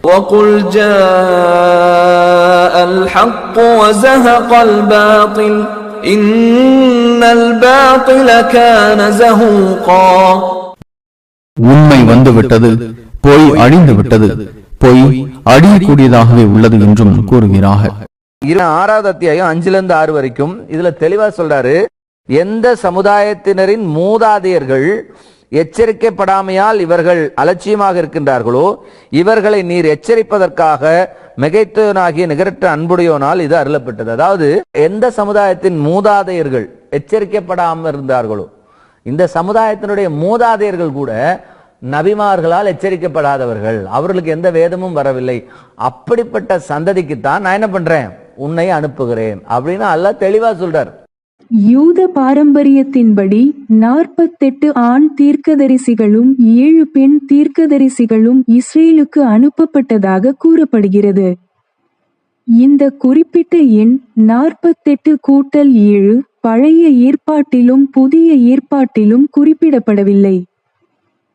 وَقُلْ جَاءَ الْحَقُّ وَزَهَقَ الْبَاطِلُ إِنَّ الْبَاطِلَ كَانَ زَهُوقًا. உண்மை வந்துவிட்டது, பொய் அழிந்து விட்டது, பொய் அழியக்கூடியதாகவே உள்ளது என்றும் கூறுகிறார்கள். 6வது அத்தியாயம் 5-6 வரைக்கும் இதுல தெளிவா சொல்றாரு, எந்த சமுதாயத்தினரின் மூதாதையர்கள் எச்சரிக்கப்படாமையால் இவர்கள் அலட்சியமாக இருக்கின்றார்களோ இவர்களை நீர் எச்சரிப்பதற்காக மிகைத்தவனாகிய நிகரற்ற அன்புடையோனால் இது அருளப்பட்டது. அதாவது எந்த சமுதாயத்தின் மூதாதையர்கள் எச்சரிக்கப்படாமல் இருந்தார்களோ, இந்த சமுதாயத்தினுடைய மூதாதையர்கள் கூட நபிமார்களால் எச்சரிக்கப்படாதவர்கள், அவர்களுக்கு எந்த வேதமும் வரவில்லை, அப்படிப்பட்ட சந்ததிக்குத்தான் நான் என்ன பண்றேன், உன்னை அனுப்புகிறேன் அப்படின்னு அல்லாஹ் தெளிவா சொல்றார். யூத பாரம்பரியத்தின்படி 48 ஆண் தீர்க்கதரிசிகளும் 7 பெண் தீர்க்கதரிசிகளும் இஸ்ரேலுக்கு அனுப்பப்பட்டதாக கூறப்படுகிறது. இந்த குறிப்பிட்ட எண் 48+7 பழைய ஏற்பாட்டிலும் புதிய ஏற்பாட்டிலும் குறிப்பிடப்படவில்லை.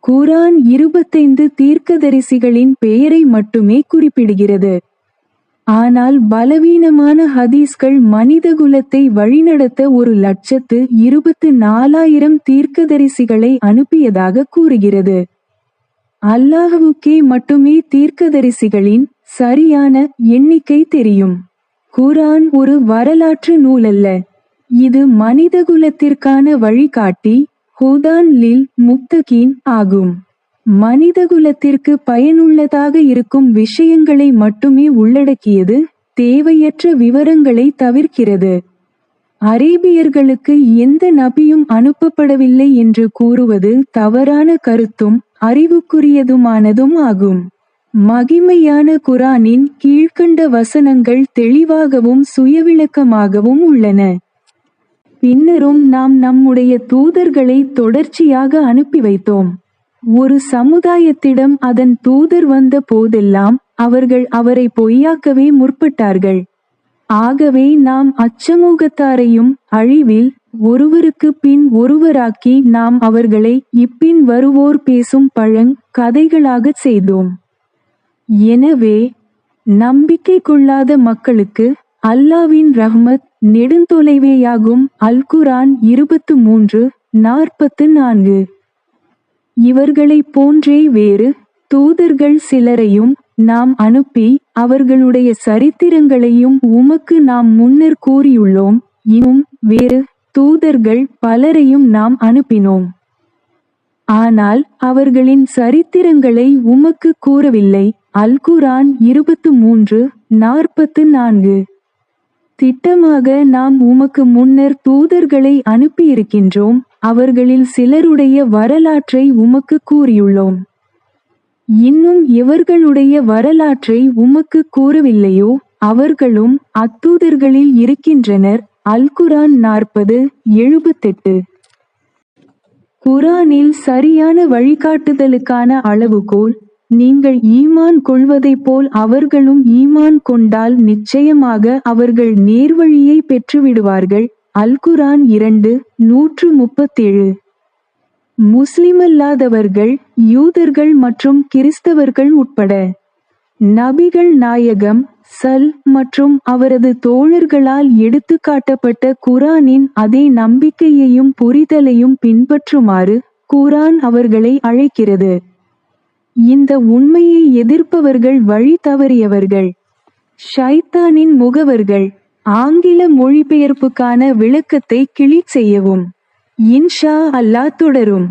குர்ஆன் 25 தீர்க்கதரிசிகளின் பெயரை மட்டுமே குறிப்பிடுகிறது. ஆனால் பலவீனமான ஹதீஸ்கள் மனிதகுலத்தை வழிநடத்த 1,24,000 தீர்க்கதரிசிகளை அனுப்பியதாக கூறுகிறது. அல்லாஹ்வுக்கே மட்டுமே தீர்க்கதரிசிகளின் சரியான எண்ணிக்கை தெரியும். குர்ஆன் ஒரு வரலாற்று நூலல்ல, இது மனிதகுலத்திற்கான வழிகாட்டி, ஹுதான் லில் முத்தகீன் ஆகும். மனிதகுலத்திற்கு பயனுள்ளதாக இருக்கும் விஷயங்களை மட்டுமே உள்ளடக்கியது, தேவையற்ற விவரங்களை தவிர்க்கிறது. அரேபியர்களுக்கு எந்த நபியும் அனுப்பப்படவில்லை என்று கூறுவது தவறான கருத்தும் அறிவுக்குரியதுமானதும் ஆகும். மகிமையான குர்ஆனின் கீழ்க்கண்ட வசனங்கள் தெளிவாகவும் சுயவிளக்கமாகவும் உள்ளன. பின்னரும் நாம் நம்முடைய தூதர்களை தொடர்ச்சியாக அனுப்பி வைத்தோம். ஒரு சமுதாயத்திடம் அதன் தூதர் வந்த போதெல்லாம் அவர்கள் அவரை பொய்யாக்கவே முற்பட்டார்கள். ஆகவே நாம் அச்சமூகத்தாரையும் அழிவில் ஒருவருக்கு பின் ஒருவராக்கி நாம் அவர்களை இப்பின் வருவோர் பேசும் கதைகளாகச் செய்தோம். எனவே நம்பிக்கை கொள்ளாத மக்களுக்கு அல்லாஹ்வின் ரஹ்மத் நெடுந்தொலைவேயாகும். அல்-குர்ஆன் 23:44. இவர்களைப் போன்றே வேறு தூதர்கள் சிலரையும் நாம் அனுப்பி அவர்களுடைய சரித்திரங்களையும் உமக்கு நாம் முன்னர் கூறியுள்ளோம். இன்னும் வேறு தூதர்கள் பலரையும் நாம் அனுப்பினோம். ஆனால் அவர்களின் சரித்திரங்களை உமக்கு கூறவில்லை. அல்-குர்ஆன் 23:44. திட்டமாக நாம் உமக்கு முன்னர் தூதர்களை அனுப்பியிருக்கின்றோம். அவர்களில் சிலருடைய வரலாற்றை உமக்கு கூறியுள்ளோம். இன்னும் எவர்களுடைய வரலாற்றை உமக்கு கூறவில்லையோ அவர்களும் அத்தூதர்களில் இருக்கின்றனர். அல்-குர்ஆன் 40:78. குர்ஆனில் சரியான வழிகாட்டுதலுக்கான அளவுகோல், நீங்கள் ஈமான் கொள்வதைப் போல் அவர்களும் ஈமான் கொண்டால் நிச்சயமாக அவர்கள் நேர்வழியை பெற்றுவிடுவார்கள். அல்-குர்ஆன் 2:137. முஸ்லிமல்லாதவர்கள், யூதர்கள் மற்றும் கிறிஸ்தவர்கள் உட்பட நபிகள் நாயகம் மற்றும் அவரது தோழர்களால் எடுத்துக்காட்டப்பட்ட குர்ஆனின் அதே நம்பிக்கையையும் புரிதலையும் பின்பற்றுமாறு குர்ஆன் அவர்களை அழைக்கிறது. இந்த உண்மையை எதிர்ப்பவர்கள் வழி தவறியவர்கள், ஷைத்தானின் முகவர்கள். ஆங்கில மொழிபெயர்ப்புக்கான விளக்கத்தை கிளிக் செய்யவும். இன்ஷா அல்லாஹ் தொடரும்.